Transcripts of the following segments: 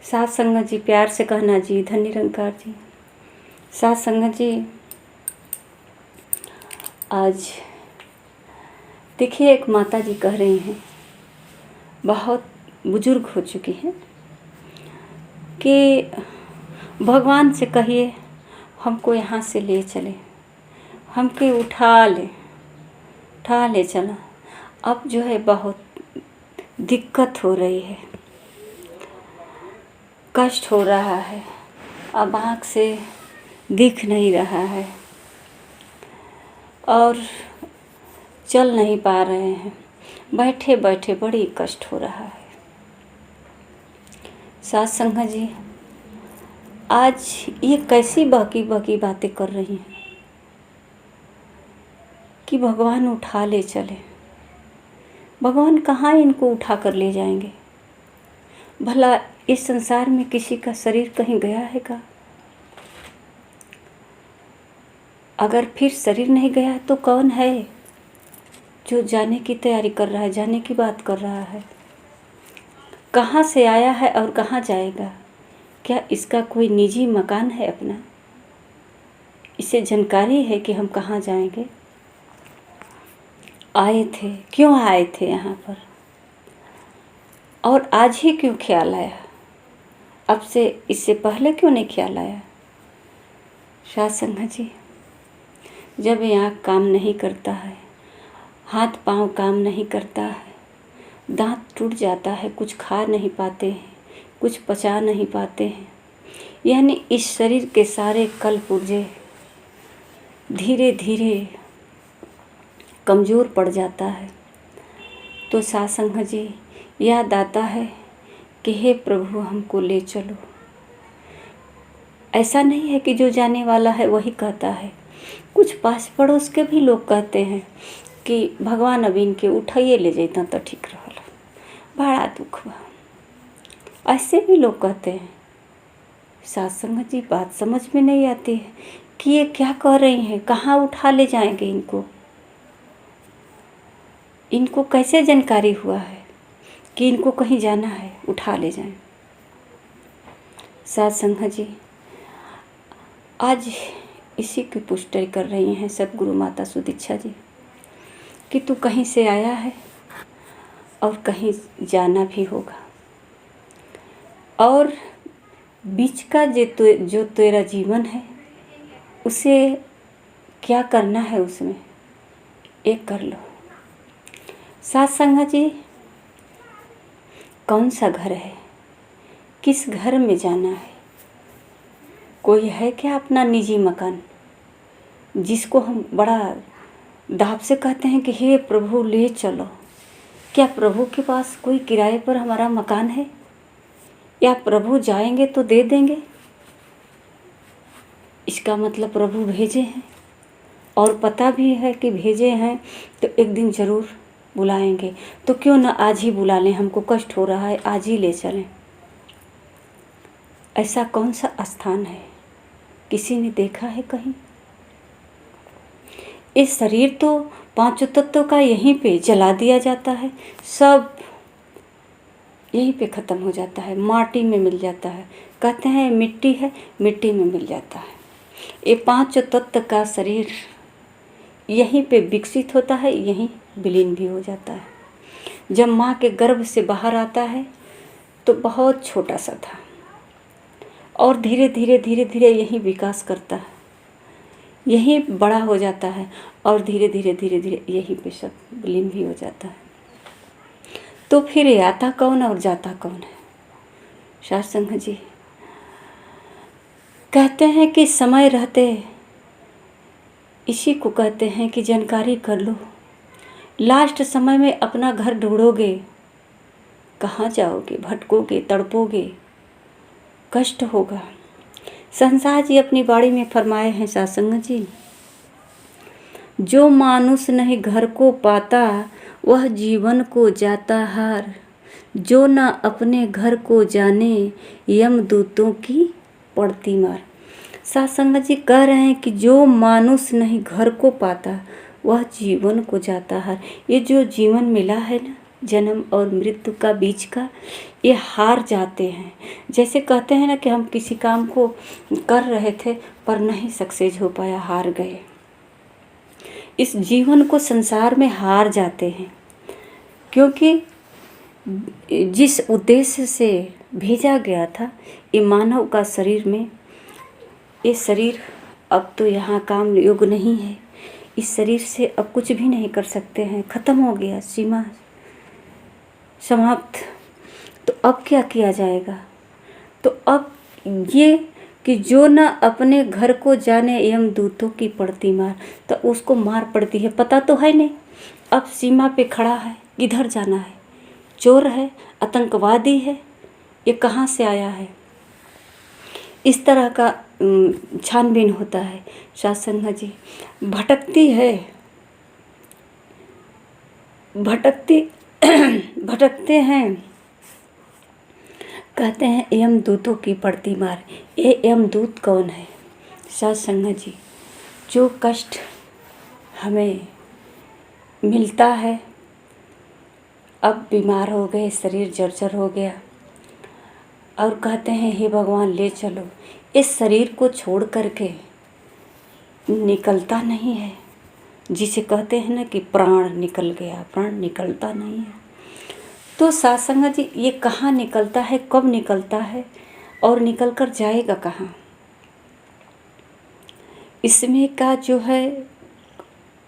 साथ संगत जी, प्यार से कहना जी, धन निरंकार जी। साथ संगत जी, आज देखिए एक माता जी कह रही हैं, बहुत बुजुर्ग हो चुकी हैं, कि भगवान से कहिए हमको यहाँ से ले चले, हमके उठा ले चला। अब जो है बहुत दिक्कत हो रही है, कष्ट हो रहा है, अब आँख से दिख नहीं रहा है और चल नहीं पा रहे हैं, बैठे बैठे बड़ी कष्ट हो रहा है। साथ संगत जी, आज ये कैसी बाकी बातें कर रही हैं कि भगवान उठा ले चले। भगवान कहाँ इनको उठा कर ले जाएंगे? भला इस संसार में किसी का शरीर कहीं गया है क्या? अगर फिर शरीर नहीं गया तो कौन है जो जाने की तैयारी कर रहा है, जाने की बात कर रहा है? कहाँ से आया है और कहाँ जाएगा? क्या इसका कोई निजी मकान है अपना? इसे जानकारी है कि हम कहाँ जाएंगे? आए थे, क्यों आए थे यहाँ पर, और आज ही क्यों ख्याल आया? अब से इससे पहले क्यों नहीं ख्याल आया? साथ संगत जी, जब ये आँख काम नहीं करता है, हाथ पांव काम नहीं करता है, दांत टूट जाता है, कुछ खा नहीं पाते हैं, कुछ पचा नहीं पाते हैं, यानी इस शरीर के सारे कल पुर्जे धीरे धीरे कमज़ोर पड़ जाता है, तो साथ संगत जी याद आता है कि हे प्रभु हमको ले चलो। ऐसा नहीं है कि जो जाने वाला है वही कहता है, कुछ पास पड़ोस के भी लोग कहते हैं कि भगवान अब इनके उठाइए ले जाता तो ठीक रहल, बड़ा दुख बा। ऐसे भी लोग कहते हैं। साथ संगत जी, बात समझ में नहीं आती है कि ये क्या कह रही हैं, कहाँ उठा ले जाएंगे इनको? इनको कैसे जानकारी हुआ है कि इनको कहीं जाना है, उठा ले जाएं? साथ संगत जी, आज इसी की पुष्टि कर रही हैं सतगुरु माता सुदीक्षा जी कि तू कहीं से आया है और कहीं जाना भी होगा, और बीच का जो तेरा जीवन है उसे क्या करना है, उसमें एक कर लो। साथ संगत जी, कौन सा घर है, किस घर में जाना है? कोई है क्या अपना निजी मकान जिसको हम बड़ा दाब से कहते हैं कि हे प्रभु ले चलो? क्या प्रभु के पास कोई किराए पर हमारा मकान है, या प्रभु जाएंगे तो दे देंगे? इसका मतलब प्रभु भेजे हैं, और पता भी है कि भेजे हैं तो एक दिन ज़रूर बुलाएंगे। तो क्यों न आज ही बुला लें, हमको कष्ट हो रहा है, आज ही ले चलें। ऐसा कौन सा स्थान है, किसी ने देखा है कहीं? इस शरीर तो पांचों तत्वों का यहीं पे जला दिया जाता है, सब यहीं पे ख़त्म हो जाता है, माटी में मिल जाता है। कहते हैं मिट्टी है, मिट्टी में मिल जाता है। ये पांचों तत्व का शरीर यहीं पे विकसित होता है, यहीं विलीन भी हो जाता है। जब माँ के गर्भ से बाहर आता है तो बहुत छोटा सा था, और धीरे धीरे यहीं विकास करता है, यहीं बड़ा हो जाता है, और धीरे धीरे यहीं पे सब विलीन भी हो जाता है। तो फिर ये आता कौन और जाता कौन है? साथ संगत जी, कहते हैं कि समय रहते इसी को कहते हैं कि जानकारी कर लो। लास्ट समय में अपना घर ढूंढोगे, कहाँ जाओगे? भटकोगे, तड़पोगे, कष्ट होगा। संसार जी अपनी बाड़ी में फरमाए हैं साथ संगत जी, जो मानुष नहीं घर को पाता वह जीवन को जाता हार, जो न अपने घर को जाने यमदूतों की पड़ती मार। साथ संगत जी कह रहे हैं कि जो मानुष नहीं घर को पाता वह जीवन को जाता हार। ये जो जीवन मिला है ना, जन्म और मृत्यु का बीच का, ये हार जाते हैं। जैसे कहते हैं ना कि हम किसी काम को कर रहे थे पर नहीं सक्सेस हो पाया, हार गए। इस जीवन को संसार में हार जाते हैं, क्योंकि जिस उद्देश्य से भेजा गया था ये मानव का शरीर में, ये शरीर अब तो यहाँ काम योग्य नहीं है। इस शरीर से अब कुछ भी नहीं कर सकते हैं, ख़त्म हो गया, सीमा समाप्त। तो अब क्या किया जाएगा? तो अब ये कि जो न अपने घर को जाने यम दूतों की पड़ती मार, तो उसको मार पड़ती है, पता तो है नहीं। अब सीमा पे खड़ा है, किधर जाना है? चोर है, आतंकवादी है, ये कहाँ से आया है? इस तरह का छानबीन होता है। साधु जी भटकते हैं, कहते हैं यमदूतों की पड़ती मार। ये यमदूत कौन है? साधु जी, जो कष्ट हमें मिलता है, अब बीमार हो गए, शरीर जर्जर हो गया और कहते हैं हे भगवान ले चलो, इस शरीर को छोड़ करके निकलता नहीं है। जिसे कहते हैं ना कि प्राण निकल गया, प्राण निकलता नहीं है। तो साधु जी, ये कहाँ निकलता है, कब निकलता है और निकल कर जाएगा कहाँ? इसमें का जो है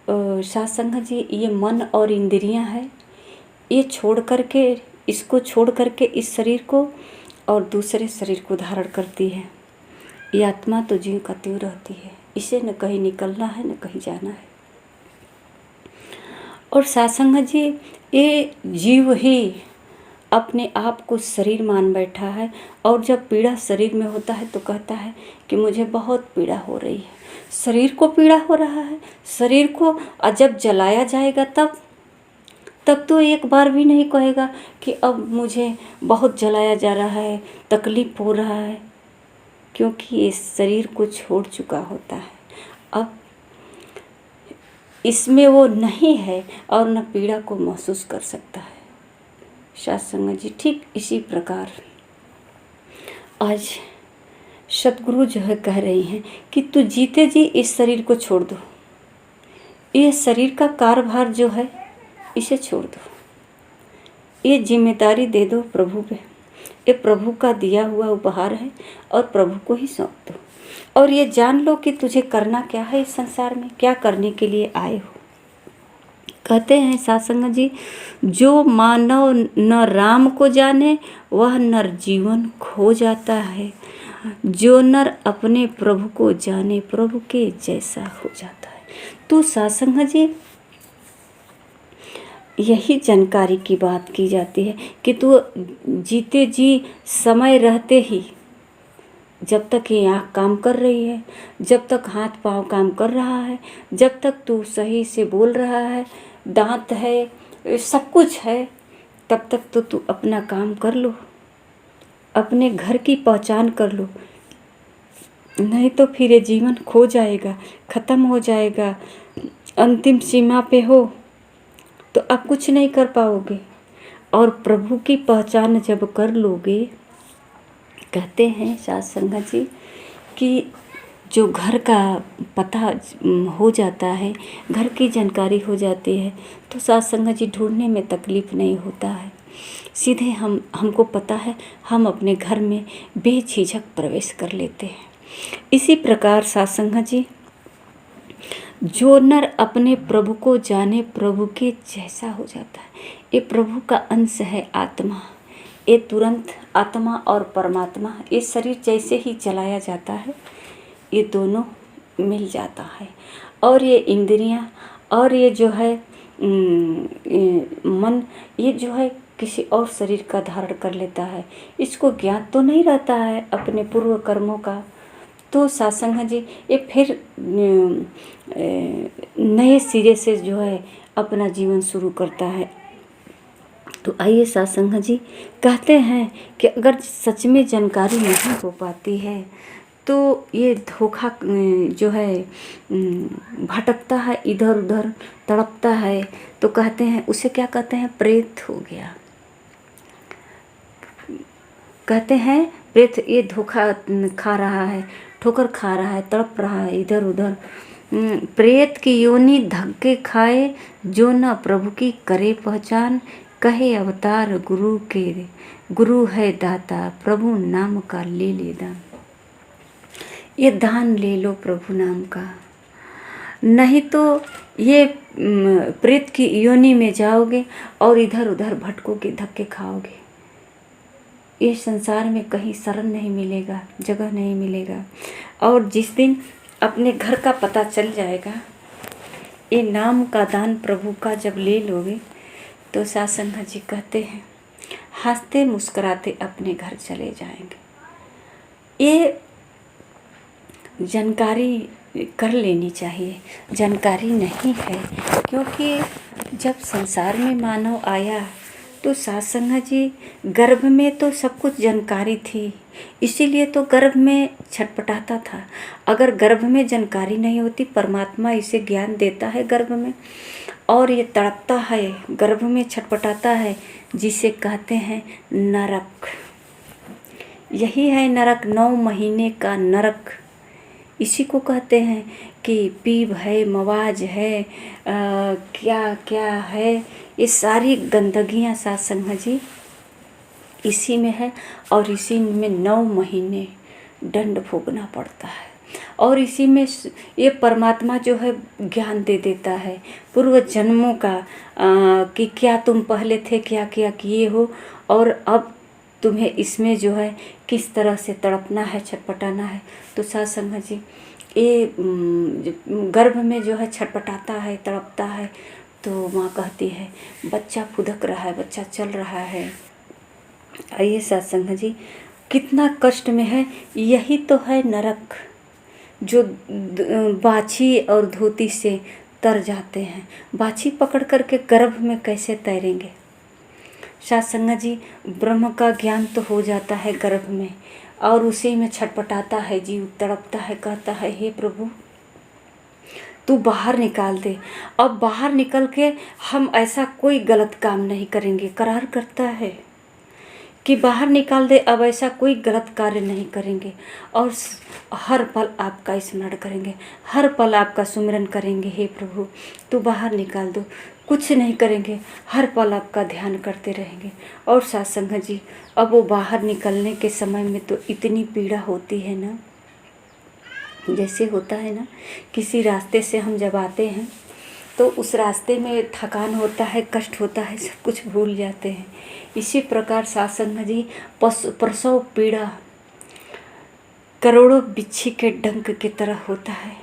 साधु जी, ये मन और इंद्रियां है, ये छोड़ करके, इसको छोड़ करके इस शरीर को और दूसरे शरीर को धारण करती है। ये आत्मा तो जीव का त्यों रहती है, इसे न कहीं निकलना है न कहीं जाना है। और साधु जी, ये जीव ही अपने आप को शरीर मान बैठा है, और जब पीड़ा शरीर में होता है तो कहता है कि मुझे बहुत पीड़ा हो रही है। शरीर को पीड़ा हो रहा है, शरीर को जब जलाया जाएगा तब तो एक बार भी नहीं कहेगा कि अब मुझे बहुत जलाया जा रहा है, तकलीफ हो रहा है, क्योंकि इस शरीर को छोड़ चुका होता है। अब इसमें वो नहीं है और न पीड़ा को महसूस कर सकता है। साधु जी, ठीक इसी प्रकार आज सतगुरु जो है कह रही हैं कि तू जीते जी इस शरीर को छोड़ दो, ये शरीर का कार्यभार जो है इसे छोड़ दो, ये जिम्मेदारी दे दो प्रभु पे। ये प्रभु का दिया हुआ उपहार है और प्रभु को ही सौंप दो, और ये जान लो कि तुझे करना क्या है इस संसार में, क्या करने के लिए आए हो। कहते हैं साधु जी, जो मानव न राम को जाने वह नर जीवन खो जाता है, जो नर अपने प्रभु को जाने प्रभु के जैसा हो जाता है। तो साधु जी, यही जानकारी की बात की जाती है कि तू जीते जी समय रहते ही, जब तक ये आँख काम कर रही है, जब तक हाथ पाँव काम कर रहा है, जब तक तू सही से बोल रहा है, दांत है, सब कुछ है, तब तक तो तू अपना काम कर लो, अपने घर की पहचान कर लो। नहीं तो फिर ये जीवन खो जाएगा, ख़त्म हो जाएगा, अंतिम सीमा पे हो तो आप कुछ नहीं कर पाओगे। और प्रभु की पहचान जब कर लोगे, कहते हैं साधु जी कि जो घर का पता हो जाता है, घर की जानकारी हो जाती है, तो साधु जी ढूंढने में तकलीफ़ नहीं होता है। सीधे हमको पता है, हम अपने घर में बेझिझक प्रवेश कर लेते हैं। इसी प्रकार साधु जी, जो नर अपने प्रभु को जाने प्रभु के जैसा हो जाता है, ये प्रभु का अंश है आत्मा। ये तुरंत आत्मा और परमात्मा, ये शरीर जैसे ही चलाया जाता है, ये दोनों मिल जाता है। और ये इंद्रियां और ये जो है मन, ये जो है किसी और शरीर का धारण कर लेता है। इसको ज्ञात तो नहीं रहता है अपने पूर्व कर्मों का। तो साधु जी ये फिर नए सिरे से जो है अपना जीवन शुरू करता है। तो आइए साधु जी कहते हैं कि अगर सच में जानकारी नहीं हो पाती है तो ये धोखा जो है भटकता है, इधर उधर तड़पता है, तो कहते हैं उसे क्या कहते हैं, प्रेत हो गया। कहते हैं प्रेत ये धोखा खा रहा है, ठोकर खा रहा है, तड़प रहा है इधर उधर। प्रेत की योनि धक्के खाए, जो न प्रभु की करे पहचान, कहे अवतार गुरु है दाता, प्रभु नाम का ले ले दान। ये दान ले लो प्रभु नाम का, नहीं तो ये प्रेत की योनि में जाओगे और इधर उधर भटकोगे, धक्के खाओगे। ये संसार में कहीं शरण नहीं मिलेगा, जगह नहीं मिलेगा। और जिस दिन अपने घर का पता चल जाएगा, ये नाम का दान प्रभु का जब ले लोगे, तो सत्संग जी कहते हैं हंसते मुस्कुराते अपने घर चले जाएंगे। ये जानकारी कर लेनी चाहिए, जानकारी नहीं है, क्योंकि जब संसार में मानव आया तो सत्संग जी गर्भ में तो सब कुछ जानकारी थी, इसीलिए तो गर्भ में छटपटाता था। अगर गर्भ में जानकारी नहीं होती, परमात्मा इसे ज्ञान देता है गर्भ में, और ये तड़पता है, गर्भ में छटपटाता है, जिसे कहते हैं नरक। यही है नरक, 9 महीने का नरक। इसी को कहते हैं कि पीप है, मवाज है, क्या क्या है, ये सारी गंदगियाँ सत्संग जी इसी में है। और इसी में 9 महीने दंड भोगना पड़ता है। और इसी में ये परमात्मा जो है ज्ञान दे देता है पूर्व जन्मों का, कि क्या तुम पहले थे, क्या क्या किए हो, और अब तुम्हें इसमें जो है किस तरह से तड़पना है, छटपटाना है। तो सत्संग जी ये गर्भ में जो है छटपटाता है, तड़पता है, तो माँ कहती है बच्चा फुदक रहा है, बच्चा चल रहा है। आइए सत्संग जी कितना कष्ट में है। यही तो है नरक, जो बाछी और धोती से तर जाते हैं। बाछी पकड़ करके गर्भ में कैसे तैरेंगे। सत्संग जी ब्रह्म का ज्ञान तो हो जाता है गर्भ में, और उसी में छटपटाता है जीव, तड़पता है, कहता है हे प्रभु तू बाहर निकाल दे। अब बाहर निकल के हम ऐसा कोई गलत काम नहीं करेंगे। करार करता है कि बाहर निकाल दे, अब ऐसा कोई गलत कार्य नहीं करेंगे, और हर पल आपका स्मरण करेंगे, हर पल आपका सुमिरन करेंगे। हे प्रभु तू बाहर निकाल दो, कुछ नहीं करेंगे, हर पल आपका ध्यान करते रहेंगे। और सत्संग जी अब वो बाहर निकलने के समय में तो इतनी पीड़ा होती है ना, जैसे होता है ना किसी रास्ते से हम जब आते हैं तो उस रास्ते में थकान होता है, कष्ट होता है, सब कुछ भूल जाते हैं। इसी प्रकार सत्संग जी प्रसव पीड़ा करोड़ों बिच्छी के डंक की तरह होता है।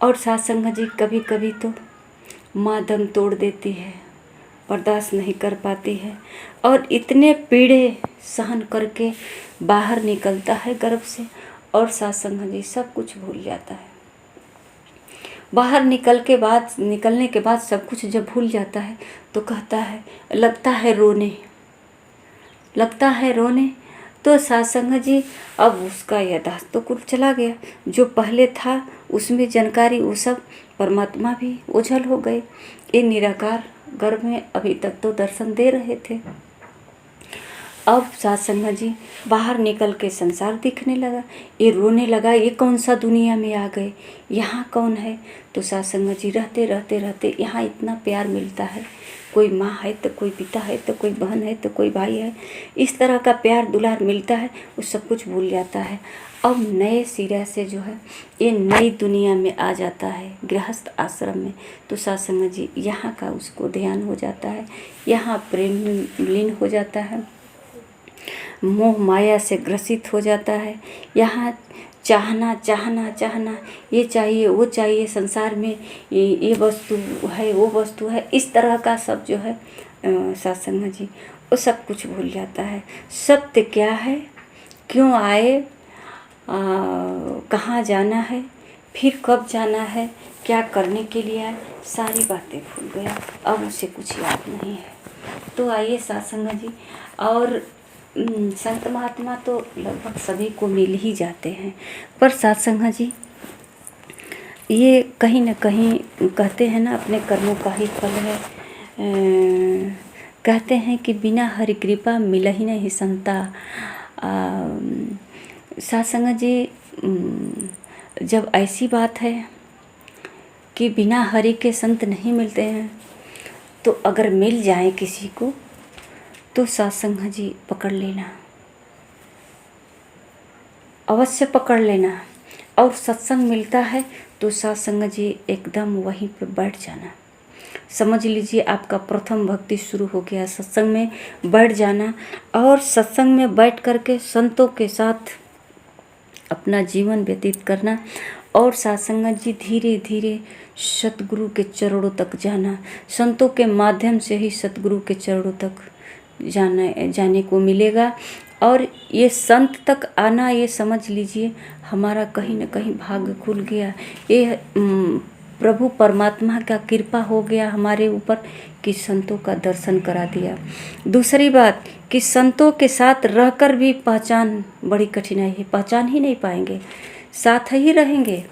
और सत्संग जी कभी कभी तो माँ दम तोड़ देती है, बर्दाश्त नहीं कर पाती है, और इतने पीड़े सहन करके बाहर निकलता है गर्भ से, और सत्संग जी सब कुछ भूल जाता है। बाहर निकलने के बाद सब कुछ जब भूल जाता है तो कहता है, लगता है रोने। तो सत्संग जी अब उसका याददाश्त तो कुछ चला गया, जो पहले था उसमें जानकारी वो सब परमात्मा भी ओझल हो गए। ये निराकार गर्भ में अभी तक तो दर्शन दे रहे थे, अब सत्संग जी बाहर निकल के संसार दिखने लगा, ये रोने लगा, ये कौन सा दुनिया में आ गए, यहाँ कौन है। तो सत्संग जी रहते यहाँ इतना प्यार मिलता है, कोई माँ है तो कोई पिता है तो कोई बहन है तो कोई भाई है, इस तरह का प्यार दुलार मिलता है, वो सब कुछ भूल जाता है। अब नए सिरे से जो है ये नई दुनिया में आ जाता है, गृहस्थ आश्रम में। तो सत्संग जी यहाँ का उसको ध्यान हो जाता है, यहाँ प्रेम में लीन हो जाता है, मोह माया से ग्रसित हो जाता है। यहाँ चाहना, ये चाहिए वो चाहिए, संसार में ये वस्तु है वो वस्तु है, इस तरह का सब जो है सत्संग जी वो सब कुछ भूल जाता है। सत्य क्या है, क्यों आए, कहाँ जाना है, फिर कब जाना है, क्या करने के लिए आए, सारी बातें भूल गया, अब उसे कुछ याद नहीं है। तो आइए सत्संग जी, और संत महात्मा तो लगभग सभी को मिल ही जाते हैं, पर सत्संग जी ये कहीं न कहीं कहते हैं ना, अपने कर्मों का ही फल है। कहते हैं कि बिना हरि कृपा मिला ही नहीं संता। सत्संग जी जब ऐसी बात है कि बिना हरि के संत नहीं मिलते हैं, तो अगर मिल जाए किसी को तो सत्संग जी पकड़ लेना, अवश्य पकड़ लेना। और सत्संग मिलता है तो सत्संग जी एकदम वहीं पे बैठ जाना। समझ लीजिए आपका प्रथम भक्ति शुरू हो गया, सत्संग में बैठ जाना। और सत्संग में बैठ करके संतों के साथ अपना जीवन व्यतीत करना। और सत्संग जी धीरे धीरे सतगुरु के चरणों तक जाना। संतों के माध्यम से ही सतगुरु के चरणों तक जाने को मिलेगा। और ये संत तक आना, ये समझ लीजिए हमारा कहीं न कहीं भाग्य खुल गया। ये प्रभु परमात्मा का कृपा हो गया हमारे ऊपर कि संतों का दर्शन करा दिया। दूसरी बात कि संतों के साथ रहकर भी पहचान बड़ी कठिनाई है, पहचान ही नहीं पाएंगे। साथ ही रहेंगे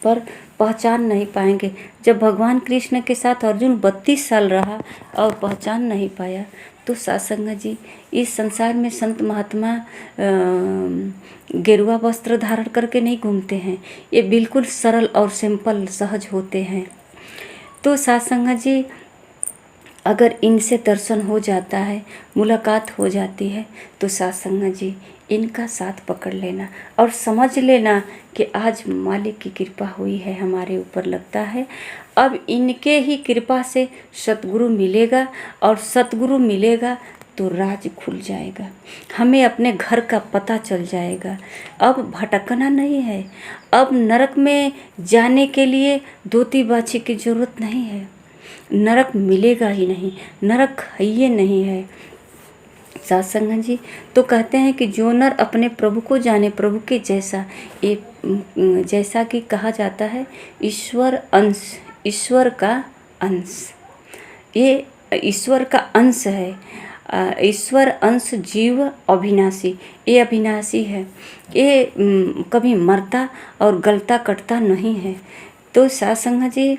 पर पहचान नहीं पाएंगे। जब भगवान कृष्ण के साथ अर्जुन 32 साल रहा और पहचान नहीं पाया, तो सत्संग जी इस संसार में संत महात्मा गेरुआ वस्त्र धारण करके नहीं घूमते हैं। ये बिल्कुल सरल और सिंपल सहज होते हैं। तो सत्संग जी अगर इनसे दर्शन हो जाता है, मुलाकात हो जाती है, तो सत्संग जी इनका साथ पकड़ लेना और समझ लेना कि आज मालिक की कृपा हुई है हमारे ऊपर। लगता है अब इनके ही कृपा से सतगुरु मिलेगा, और सतगुरु मिलेगा तो राज खुल जाएगा, हमें अपने घर का पता चल जाएगा। अब भटकना नहीं है, अब नरक में जाने के लिए धोती बाछी की ज़रूरत नहीं है। नरक मिलेगा ही नहीं, नरक है ही नहीं है। सत्संग जी तो कहते हैं कि जो नर अपने प्रभु को जाने, प्रभु के जैसा, ये जैसा कि कहा जाता है ईश्वर अंश, ईश्वर का अंश, ये ईश्वर का अंश है। ईश्वर अंश जीव अविनाशी, ये अविनाशी है, ये कभी मरता और गलता कटता नहीं है। तो सत्संग जी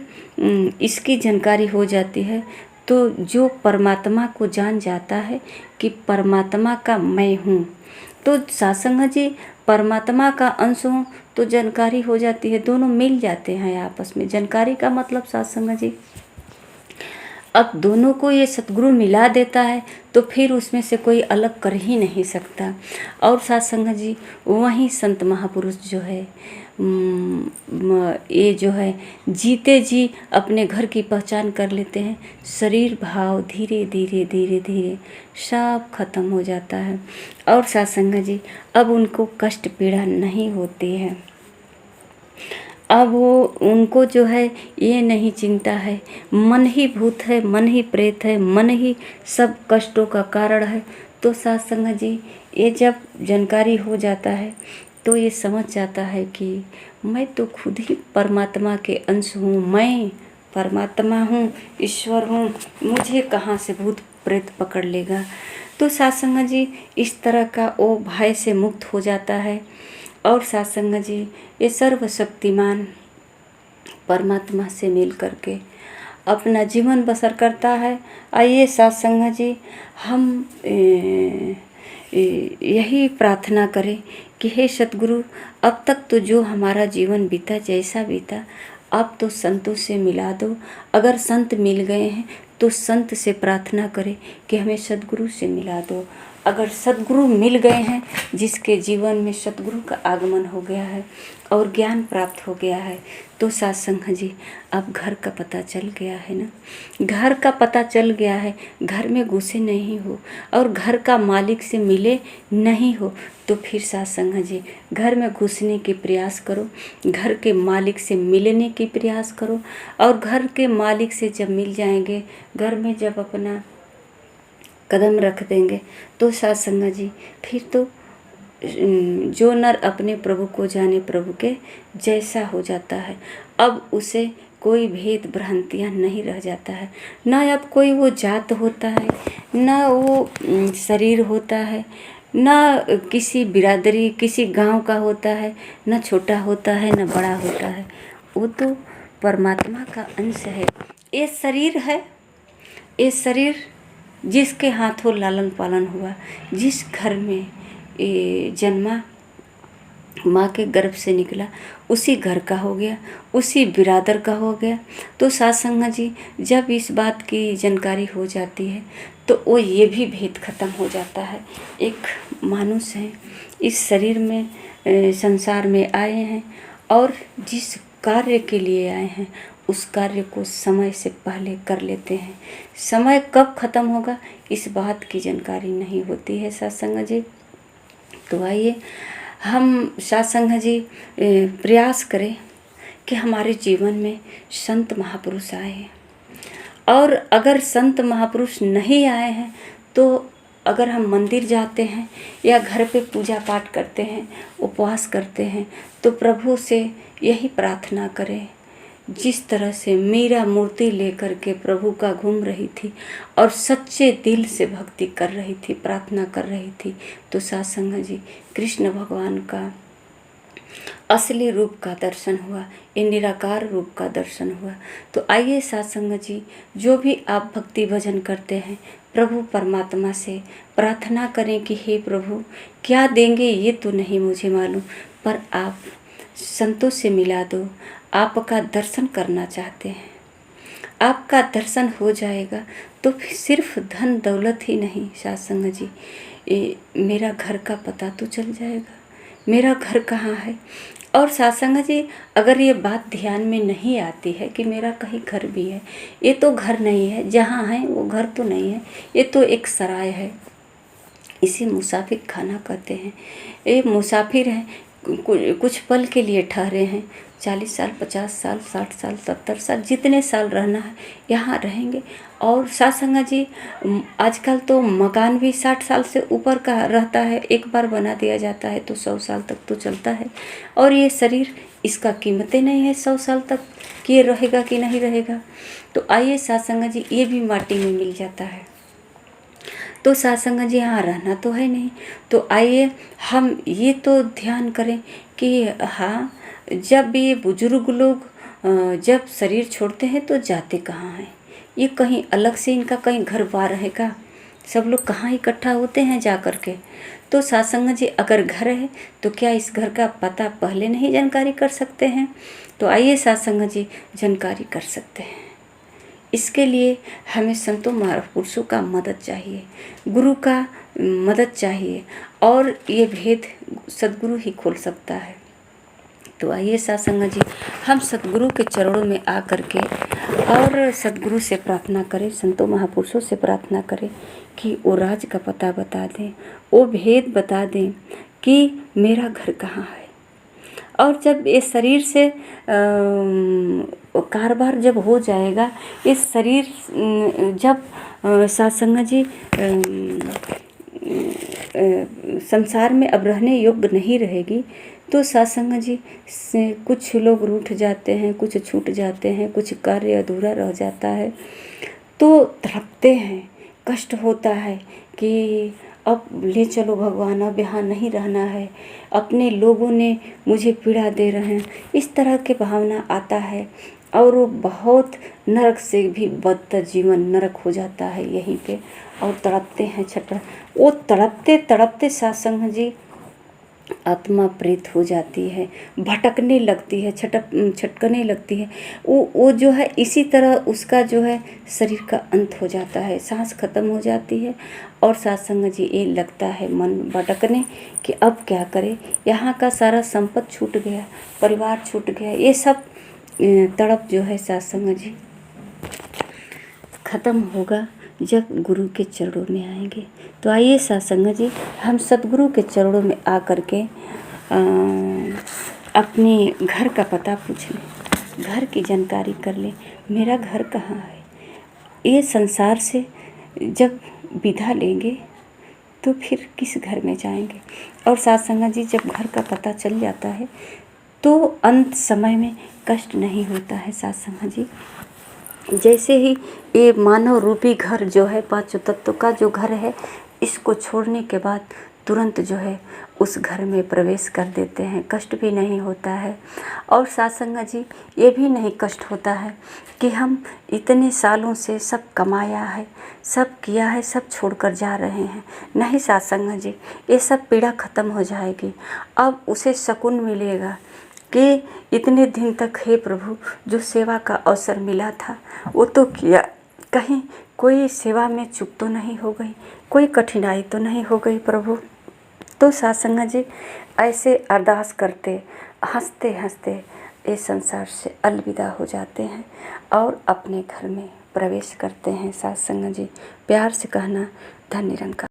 इसकी जानकारी हो जाती है तो जो परमात्मा को जान जाता है कि परमात्मा का मैं हूँ, तो सत्संग जी परमात्मा का अंश हूँ, तो जानकारी हो जाती है, दोनों मिल जाते हैं आपस में। जानकारी का मतलब सत्संग जी अब दोनों को ये सतगुरु मिला देता है, तो फिर उसमें से कोई अलग कर ही नहीं सकता। और सत्संग जी वहीं संत महापुरुष जो है ये जो है जीते जी अपने घर की पहचान कर लेते हैं। शरीर भाव धीरे धीरे धीरे धीरे सब खत्म हो जाता है। और सत्संग जी अब उनको कष्ट पीड़ा नहीं होती है। अब वो उनको जो है ये नहीं चिंता है, मन ही भूत है, मन ही प्रेत है, मन ही सब कष्टों का कारण है। तो सत्संग जी ये जब जानकारी हो जाता है तो ये समझ जाता है कि मैं तो खुद ही परमात्मा के अंश हूँ, मैं परमात्मा हूँ, ईश्वर हूँ, मुझे कहाँ से भूत प्रेत पकड़ लेगा। तो सत्संग जी इस तरह का वो भय से मुक्त हो जाता है। और सत्संग जी ये सर्वशक्तिमान परमात्मा से मिल करके अपना जीवन बसर करता है। आइए सत्संग जी हम यही प्रार्थना करें कि हे सतगुरु, अब तक तो जो हमारा जीवन बीता जैसा बीता, अब तो संतों से मिला दो। अगर संत मिल गए हैं तो संत से प्रार्थना करें कि हमें सतगुरु से मिला दो। अगर सतगुरु मिल गए हैं, जिसके जीवन में सतगुरु का आगमन हो गया है और ज्ञान प्राप्त हो गया है, तो सत्संग जी अब घर का पता चल गया है ना, घर का पता चल गया है, घर में घुसे नहीं हो और घर का मालिक से मिले नहीं हो, तो फिर सत्संग जी घर में घुसने के प्रयास करो, घर के मालिक से मिलने की प्रयास करो। और घर के मालिक से जब मिल जाएंगे, घर में जब अपना कदम रख देंगे, तो सत्संग जी फिर तो जो नर अपने प्रभु को जाने, प्रभु के जैसा हो जाता है। अब उसे कोई भेद भ्रांतियाँ नहीं रह जाता है, ना अब कोई वो जात होता है, ना वो शरीर होता है, ना किसी बिरादरी किसी गांव का होता है, ना छोटा होता है ना बड़ा होता है। वो तो परमात्मा का अंश है। ये शरीर है, ये शरीर जिसके हाथों लालन पालन हुआ, जिस घर में ये जन्मा, माँ के गर्भ से निकला, उसी घर का हो गया, उसी बिरादर का हो गया। तो सासंगा जी जब इस बात की जानकारी हो जाती है तो वो ये भी भेद खत्म हो जाता है। एक मानुष है, इस शरीर में संसार में आए हैं और जिस कार्य के लिए आए हैं उस कार्य को समय से पहले कर लेते हैं। समय कब खत्म होगा इस बात की जानकारी नहीं होती है सत्संग जी। तो आइए हम सत्संग जी प्रयास करें कि हमारे जीवन में संत महापुरुष आए, और अगर संत महापुरुष नहीं आए हैं तो अगर हम मंदिर जाते हैं या घर पे पूजा पाठ करते हैं, उपवास करते हैं, तो प्रभु से यही प्रार्थना करें जिस तरह से मीरा मूर्ति लेकर के प्रभु का घूम रही थी और सच्चे दिल से भक्ति कर रही थी, प्रार्थना कर रही थी, तो सत्संग जी कृष्ण भगवान का असली रूप का दर्शन हुआ, ये निराकार रूप का दर्शन हुआ। तो आइए सत्संग जी, जो भी आप भक्ति भजन करते हैं, प्रभु परमात्मा से प्रार्थना करें कि हे प्रभु क्या देंगे ये तो नहीं मुझे मालूम, पर आप संतों से मिला दो, आपका दर्शन करना चाहते हैं। आपका दर्शन हो जाएगा तो सिर्फ धन दौलत ही नहीं सत्संग जी, मेरा घर का पता तो चल जाएगा, मेरा घर कहाँ है। और सत्संग जी अगर ये बात ध्यान में नहीं आती है कि मेरा कहीं घर भी है, ये तो घर नहीं है, जहाँ है वो घर तो नहीं है, ये तो एक सराय है, इसे मुसाफिर खाना कहते हैं। ये मुसाफिर हैं, कुछ पल के लिए ठहरे हैं, 40 साल 50 साल 60 साल 70 साल जितने साल रहना है यहाँ रहेंगे। और सत्संग जी आजकल तो मकान भी 60 साल से ऊपर का रहता है, एक बार बना दिया जाता है तो 100 साल तक तो चलता है। और ये शरीर इसका कीमतें नहीं है 100 साल तक कि ये रहेगा कि नहीं रहेगा। तो आइए सत्संग जी ये भी माटी में मिल जाता है। तो सत्संग जी यहाँ रहना तो है नहीं, तो आइए हम ये तो ध्यान करें कि हाँ जब ये बुजुर्ग लोग जब शरीर छोड़ते हैं तो जाते कहाँ हैं, ये कहीं अलग से इनका कहीं घर बार रहेगा, सब लोग कहाँ इकट्ठा होते हैं जा कर के। तो सत्संग जी अगर घर है तो क्या इस घर का पता पहले नहीं जानकारी कर सकते हैं। तो आइए सत्संग जी जानकारी कर सकते हैं। इसके लिए हमें संतों महापुरुषों का मदद चाहिए, गुरु का मदद चाहिए, और ये भेद सद्गुरु ही खोल सकता है। तो आइए सत्संग जी हम सद्गुरु के चरणों में आ करके और सद्गुरु से प्रार्थना करें, संतों महापुरुषों से प्रार्थना करें कि वो राज का पता बता दें, वो भेद बता दें कि मेरा घर कहाँ है। और जब ये शरीर से कारोबार जब हो जाएगा, इस शरीर जब सत्संग जी संसार में अब रहने योग्य नहीं रहेगी, तो सत्संग जी से कुछ लोग रूठ जाते हैं, कुछ छूट जाते हैं, कुछ कार्य अधूरा रह जाता है, तो तड़पते हैं, कष्ट होता है कि अब ले चलो भगवान, अब यहाँ नहीं रहना है, अपने लोगों ने मुझे पीड़ा दे रहे हैं, इस तरह के भावना आता है। और वो बहुत नरक से भी बदतर जीवन नरक हो जाता है यहीं पे, और तड़पते हैं छटपट। वो तड़पते तड़पते सत्संग जी आत्मा प्रेत हो जाती है, भटकने लगती है, छटकने लगती है। वो जो है इसी तरह उसका जो है शरीर का अंत हो जाता है, सांस खत्म हो जाती है। और सत्संग जी ये लगता है मन भटकने कि अब क्या करे, यहाँ का सारा संपत्ति छूट गया, परिवार छूट गया, ये सब तड़प जो है सत्संग जी खत्म होगा जब गुरु के चरणों में आएंगे। तो आइए सत्संग जी हम सतगुरु के चरणों में आ कर के अपने घर का पता पूछ लें, घर की जानकारी कर लें, मेरा घर कहाँ है। ये संसार से जब विदा लेंगे तो फिर किस घर में जाएंगे। और सत्संग जी जब घर का पता चल जाता है तो अंत समय में कष्ट नहीं होता है साथ संगत जी। जैसे ही ये मानव रूपी घर जो है, पांचों तत्व का जो घर है, इसको छोड़ने के बाद तुरंत जो है उस घर में प्रवेश कर देते हैं, कष्ट भी नहीं होता है। और साथ संगत जी ये भी नहीं कष्ट होता है कि हम इतने सालों से सब कमाया है, सब किया है, सब छोड़कर जा रहे हैं। नहीं साथ संगत जी, ये सब पीड़ा ख़त्म हो जाएगी। अब उसे सुकून मिलेगा कि इतने दिन तक हे प्रभु जो सेवा का अवसर मिला था वो तो किया, कहीं कोई सेवा में चूक तो नहीं हो गई, कोई कठिनाई तो नहीं हो गई प्रभु। तो साथ संगत जी ऐसे अरदास करते हंसते हंसते इस संसार से अलविदा हो जाते हैं और अपने घर में प्रवेश करते हैं। साथ संगत जी प्यार से कहना, धन्य निरंकार।